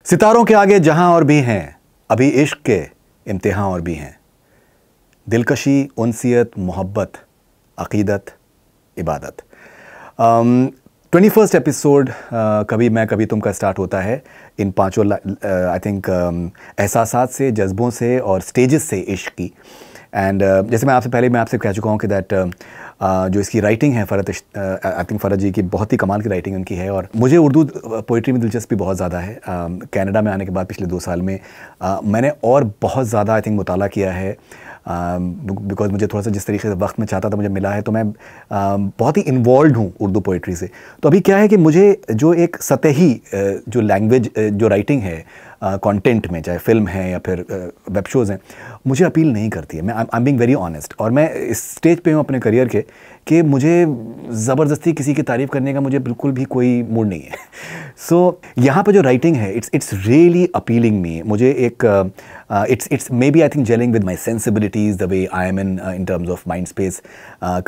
सितारों के आगे जहां और भी हैं, अभी इश्क के इम्तिहान और भी हैं। दिलकशी, उनसियत, मोहब्बत, अक़ीदत, इबादत। 21st एपिसोड कभी मैं कभी तुम का स्टार्ट होता है इन पांचों आई थिंक एहसासात से, जज्बों से और स्टेजेस से इश्क की। एंड जैसे मैं आपसे कह चुका हूँ कि दैट जो इसकी राइटिंग है आई थिंक फ़रत जी की बहुत ही कमाल की राइटिंग उनकी है। और मुझे उर्दू पोइट्री में दिलचस्पी बहुत ज़्यादा है। कनाडा में आने के बाद पिछले 2 साल में मैंने और बहुत ज़्यादा आई थिंक मुताला किया है, बिकॉज मुझे थोड़ा सा जिस तरीके से वक्त में चाहता था मुझे मिला है, तो मैं बहुत ही इन्वॉल्व हूँ उर्दू पोइट्री से। तो अभी क्या है कि मुझे जो एक सतही जो लैंग्वेज जो राइटिंग है कंटेंट में, चाहे फिल्म है या फिर वेब शोज़ हैं, मुझे अपील नहीं करती है। मैं I am being very honest. और मैं इस स्टेज पे हूँ अपने करियर के कि मुझे ज़बरदस्ती किसी की तारीफ़ करने का मुझे बिल्कुल भी कोई मूड नहीं है। सो यहाँ पर जो राइटिंग है इट्स रियली अपीलिंग मी। मुझे एक it's maybe I think gelling with my sensibilities, the way I am in terms of mind space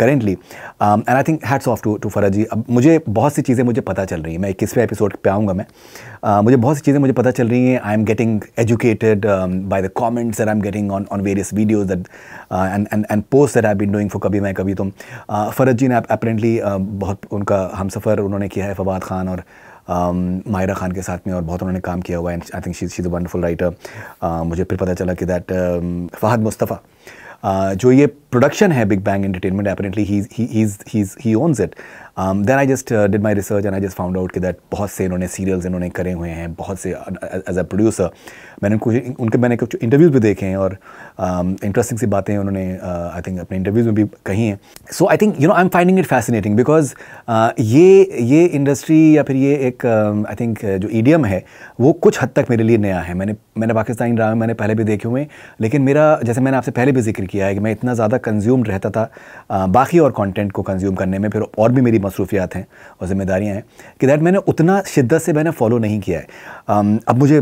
currently, and I think hats off to Faraj ji। अब मुझे बहुत सी चीज़ें मुझे पता चल रही हैं। मैं 21वें एपिसोड पे आऊँगा मैं। मुझे बहुत सी चीज़ें मुझे पता चल रही हैं। I am getting educated by the comments that I'm getting on various videos that and posts that I've been doing for कभी मैं कभी तुम। फ़रज जी ने apparently बहुत उनका हमसफ़र उन्होंने किया है फवाद ख़ान और मायरा ख़ान के साथ में, और बहुत उन्होंने काम किया हुआ है। I think she is a wonderful writer. मुझे फिर पता चला कि दैट फ़हद मुस्तफ़ा जो ये प्रोडक्शन है Big Bang Entertainment, apparently he owns it. Then I just did my research and I just found out कि दैट बहुत से इन्होंने सीरियल्स इन्होंने करे हुए हैं, बहुत से एज अ प्रोड्यूसर। मैंने कुछ इंटरव्यूज़ भी देखे हैं और इंटरेस्टिंग सी बातें उन्होंने आई थिंक अपने इंटरव्यूज़ में भी कही हैं। So I think I am finding it fascinating because ये इंडस्ट्री या फिर ये एक आई थिंक जो ईडियम है वो कुछ हद तक मेरे लिए नया है। मैंने पाकिस्तानी ड्रामे मैंने पहले भी देखे हुए, लेकिन मेरा, जैसे मैंने आपसे पहले भी जिक्र किया है कि मैं इतना ज़्यादा कंज्यूम्ड रहता था बाकी और कंटेंट को कंज्यूम करने में, फिर और भी मेरी मसरूफियात हैं और ज़िम्मेदारियाँ हैं कि दैट मैंने उतना शिद्दत से मैंने फॉलो नहीं किया है। अब मुझे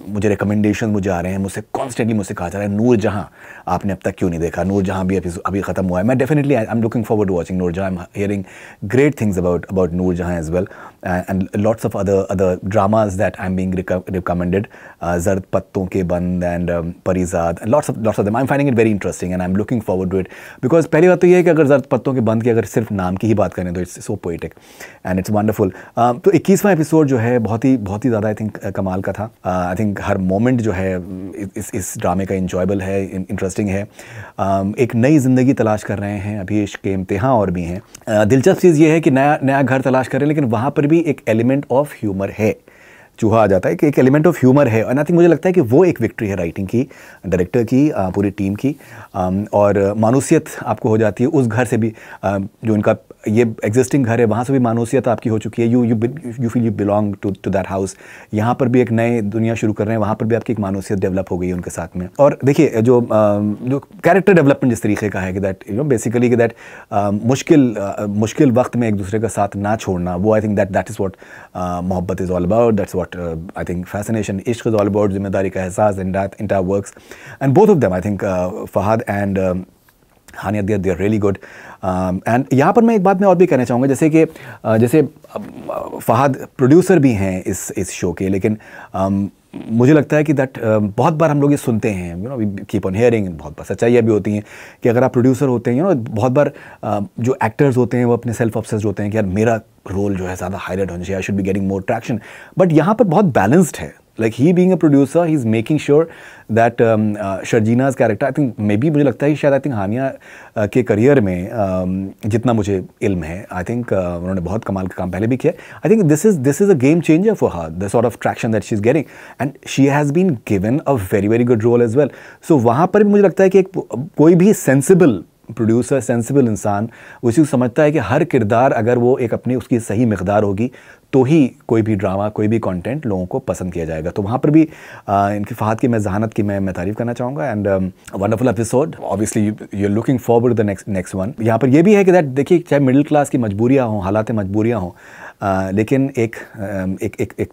मुझे रिकमेंडेशन मुझे आ रहे हैं, मुझसे कॉन्स्टेंटली मुझसे कहा जा रहा है नूर जहाँ आपने अब तक क्यों नहीं देखा, नूर जहाँ भी अभी ख़त्म हुआ है। मैं definitely I am looking forward to watching Noor Jahan. I am hearing great things about Noor Jahan as well, and lots of other dramas that I'm being recommended, Zard Patton Ke Band and Parizad, and lots of them. I'm finding it very interesting and I'm looking forward to it because पहली बात तो ये है कि अगर ज़र्द पत्तों के बंद की अगर सिर्फ नाम की ही बात करें तो it's so poetic and it's wonderful। तो 21वां एपिसोड जो है बहुत ही ज़्यादा आई थिंक कमाल का था। आई थिंक हर मोमेंट जो है इस ड्रामे का इंजॉयबल है, इंटरेस्टिंग है। एक नई ज़िंदगी तलाश कर रहे हैं, अभी इश्क के इम्तिहान और भी हैं। दिलचस्प चीज़ ये है कि नया घर तलाश कर रहे हैं, लेकिन वहाँ पर भी एक एलिमेंट ऑफ ह्यूमर है। चूहा आ जाता है कि एक एलिमेंट ऑफ ह्यूमर है, और आई थिंक मुझे लगता है कि वो एक विक्ट्री है राइटिंग की, डायरेक्टर की, पूरी टीम की। और मानूसियत आपको हो जाती है उस घर से भी, जो इनका ये एग्जिस्टिंग घर है वहाँ से भी मानूसियत आपकी हो चुकी है। You feel you belong to that house. यहाँ पर भी एक नए दुनिया शुरू कर रहे हैं, वहाँ पर भी आपकी एक मानूसियत डेवलप हो गई है उनके साथ में। और देखिए जो कैरेक्टर डेवलपमेंट जिस तरीके का है कि दैट बेसिकली कि दैट मुश्किल वक्त में एक दूसरे का साथ ना छोड़ना, वो I think that is what mohabbat is all about. That's what I think fascination, ishq is all about ज़िम्मेदारी का एहसास, and that entire works, and both of them I think Fahad and Hania they are really good। and यहाँ पर मैं एक बात मैं और भी कहना चाहूँगा, जैसे फ़हद प्रोड्यूसर भी हैं इस शो के, लेकिन मुझे लगता है कि दैट बहुत बार हम लोग ये सुनते हैं, वी कीप ऑन हियरिंग, बहुत बार सच्चाइयाँ भी होती हैं कि अगर आप प्रोड्यूसर होते हैं, बहुत बार जो एक्टर्स होते हैं वो अपने सेल्फ ऑब्सेस्ड होते हैं कि यार मेरा रोल जो है ज़्यादा हाईलाइट होना चाहिए, I should be getting more traction. But यहाँ पर बहुत बैलेंस्ड है। Like he being a producer, he's making sure that शर्जीना's character, I think maybe मुझे लगता है कि शायद I think हानिया के करियर में जितना मुझे इल्म है, I think उन्होंने बहुत कमाल का काम पहले भी किया। I think this is a game changer for her, the sort of traction that she's getting, and she has been given a very good role as well। So वहाँ पर भी मुझे लगता है कि कोई भी सेंसिबल प्रोड्यूसर, सेंसिबल इंसान उसी को समझता है कि हर किरदार अगर वो एक अपनी उसकी सही मिकदार होगी तो ही कोई भी ड्रामा, कोई भी कंटेंट लोगों को पसंद किया जाएगा। तो वहाँ पर भी इनकी फ़हद की मैं जहानत की मैं तारीफ़ करना चाहूँगा। And wonderful episode, obviously you are looking forward the next one. यहाँ पर ये भी है कि दैट देखिए, चाहे मिडिल क्लास की मजबूरियाँ हों, हालात मजबूरियाँ हों, लेकिन एक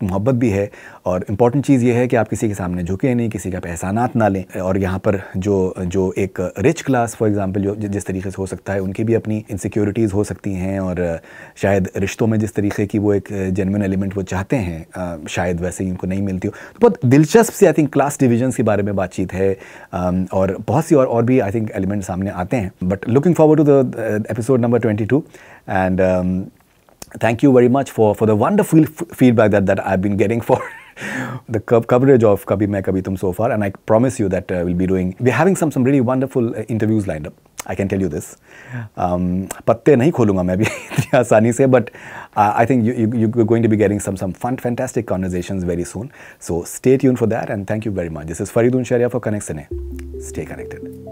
मोहब्बत भी है, और इम्पॉर्टेंट चीज़ ये है कि आप किसी के सामने झुके नहीं, किसी का एहसानात ना लें। और यहाँ पर जो एक रिच क्लास फॉर एग्जांपल जो जिस तरीके से हो सकता है, उनकी भी अपनी इनसिक्योरिटीज़ हो सकती हैं, और शायद रिश्तों में जिस तरीके की वो एक जेन्युइन एलिमेंट वो चाहते हैं शायद वैसे ही उनको नहीं मिलती हो। तो बहुत दिलचस्प सी आई थिंक क्लास डिविजन्स के बारे में बातचीत है, और बहुत सी और भी आई थिंक एलिमेंट सामने आते हैं। But looking forward to the episode number 22 and thank you very much for the wonderful feedback that I've been getting for the coverage of Kabhi Main Kabhi Tum so far, and I promise you that we're having some really wonderful interviews lined up. I can tell you this. पत्ते नहीं खोलूँगा मैं भी इतनी आसानी से, but I think you're going to be getting some fun, fantastic conversations very soon. So stay tuned for that, and thank you very much. This is Faridun Sharia for Connect Cine. Stay connected.